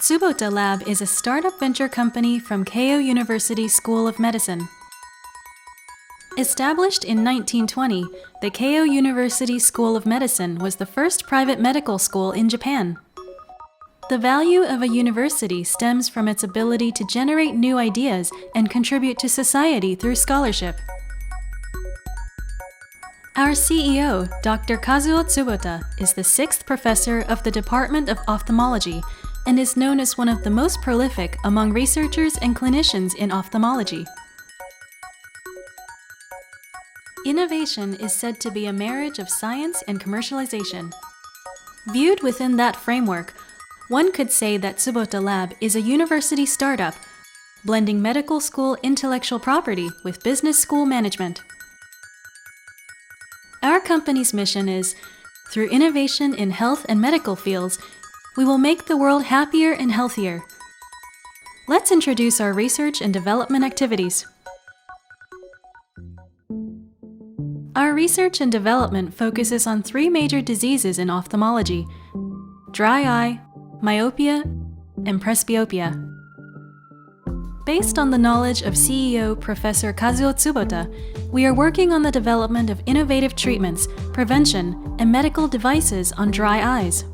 Tsubota Lab is a startup venture company from Keio University School of Medicine. Established in 1920, the Keio University School of Medicine was the first private medical school in Japan. The value of a university stems from its ability to generate new ideas and contribute to society through scholarship. Our CEO, Dr. Kazuo Tsubota, is the sixth professor of the Department of Ophthalmology and is known as one of the most prolific among researchers and clinicians in ophthalmology. Innovation is said to be a marriage of science and commercialization. Viewed within that framework, one could say that Tsubota Lab is a university startup, blending medical school intellectual property with business school management. Our company's mission is, through innovation in health and medical fields, we will make the world happier and healthier. Let's introduce our research and development activities. Our research and development focuses on three major diseases in ophthalmology: dry eye, myopia, and presbyopia. Based on the knowledge of CEO Professor Kazuo Tsubota, we are working on the development of innovative treatments, prevention, and medical devices on dry eyes.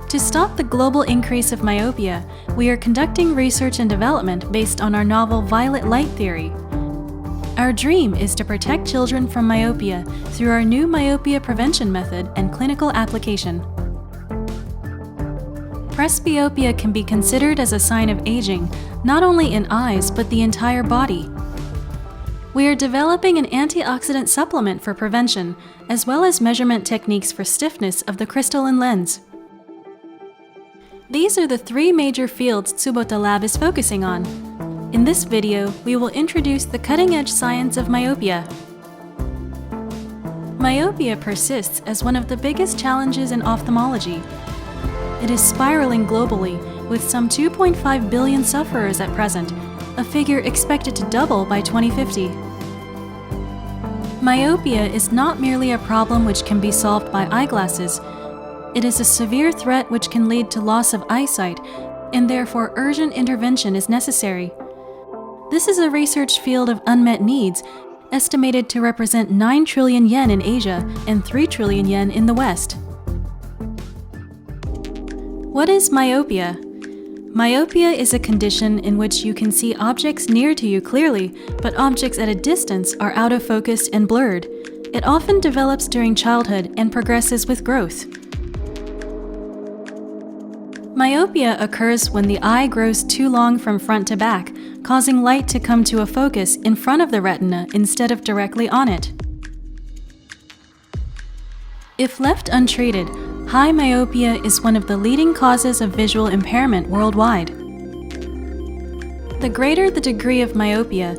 To stop the global increase of myopia, we are conducting research and development based on our novel violet light theory. Our dream is to protect children from myopia through our new myopia prevention method and clinical application. Presbyopia can be considered as a sign of aging, not only in eyes but the entire body. We are developing an antioxidant supplement for prevention, as well as measurement techniques for stiffness of the crystalline lens. These are the three major fields Tsubota Lab is focusing on. In this video, we will introduce the cutting-edge science of myopia. Myopia persists as one of the biggest challenges in ophthalmology. It is spiraling globally, with some 2.5 billion sufferers at present, a figure expected to double by 2050. Myopia is not merely a problem which can be solved by eyeglasses. It is a severe threat which can lead to loss of eyesight, and therefore urgent intervention is necessary. This is a research field of unmet needs, estimated to represent 9 trillion yen in Asia and 3 trillion yen in the West. What is myopia? Myopia is a condition in which you can see objects near to you clearly, but objects at a distance are out of focus and blurred. It often develops during childhood and progresses with growth. Myopia occurs when the eye grows too long from front to back, causing light to come to a focus in front of the retina instead of directly on it. If left untreated, high myopia is one of the leading causes of visual impairment worldwide. The greater the degree of myopia,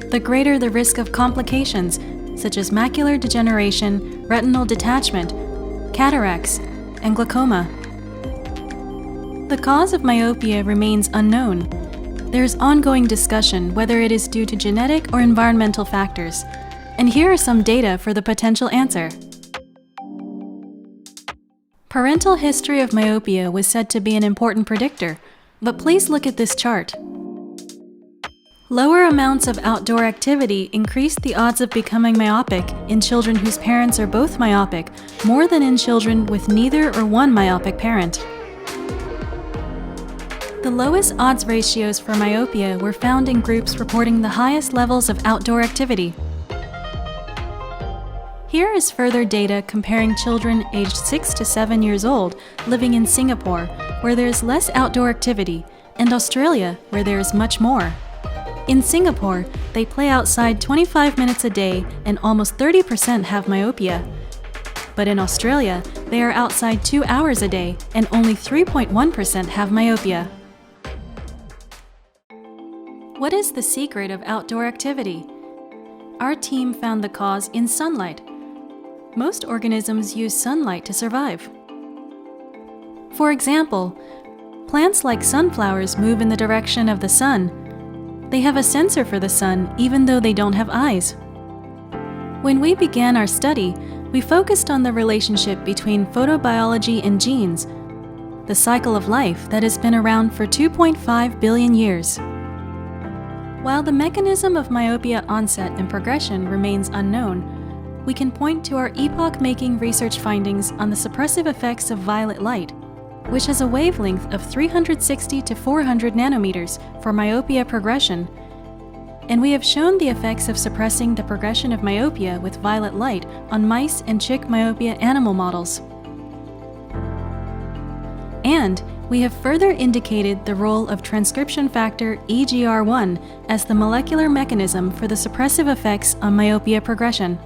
the greater the risk of complications such as macular degeneration, retinal detachment, cataracts, and glaucoma. The cause of myopia remains unknown. There is ongoing discussion whether it is due to genetic or environmental factors, and here are some data for the potential answer. Parental history of myopia was said to be an important predictor, but please look at this chart. Lower amounts of outdoor activity increase the odds of becoming myopic in children whose parents are both myopic, more than in children with neither or one myopic parent. The lowest odds ratios for myopia were found in groups reporting the highest levels of outdoor activity. Here is further data comparing children aged 6 to 7 years old living in Singapore, where there is less outdoor activity, and Australia, where there is much more. In Singapore, they play outside 25 minutes a day and almost 30% have myopia. But in Australia, they are outside 2 hours a day and only 3.1% have myopia. What is the secret of outdoor activity? Our team found the cause in sunlight. Most organisms use sunlight to survive. For example, plants like sunflowers move in the direction of the sun. They have a sensor for the sun even though they don't have eyes. When we began our study, we focused on the relationship between photobiology and genes. the cycle of life that has been around for 2.5 billion years. While the mechanism of myopia onset and progression remains unknown, we can point to our epoch-making research findings on the suppressive effects of violet light, which has a wavelength of 360 to 400 nanometers for myopia progression, and we have shown the effects of suppressing the progression of myopia with violet light on mice and chick myopia animal models. And we have further indicated the role of transcription factor EGR1 as the molecular mechanism for the suppressive effects on myopia progression.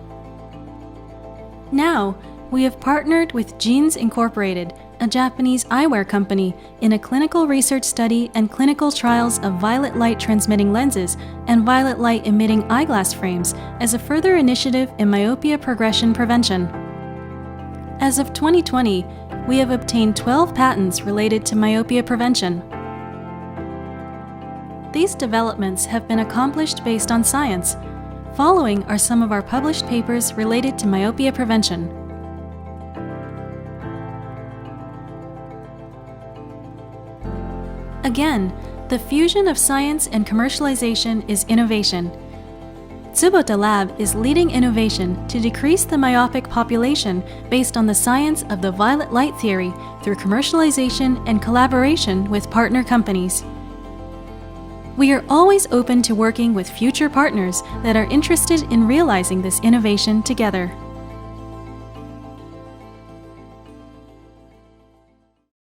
Now, we have partnered with Genes Incorporated, a Japanese eyewear company, in a clinical research study and clinical trials of violet light transmitting lenses and violet light emitting eyeglass frames as a further initiative in myopia progression prevention. As of 2020, we have obtained 12 patents related to myopia prevention. These developments have been accomplished based on science. Following are some of our published papers related to myopia prevention. Again, the fusion of science and commercialization is innovation. Tsubota Lab is leading innovation to decrease the myopic population based on the science of the violet light theory through commercialization and collaboration with partner companies. We are always open to working with future partners that are interested in realizing this innovation together.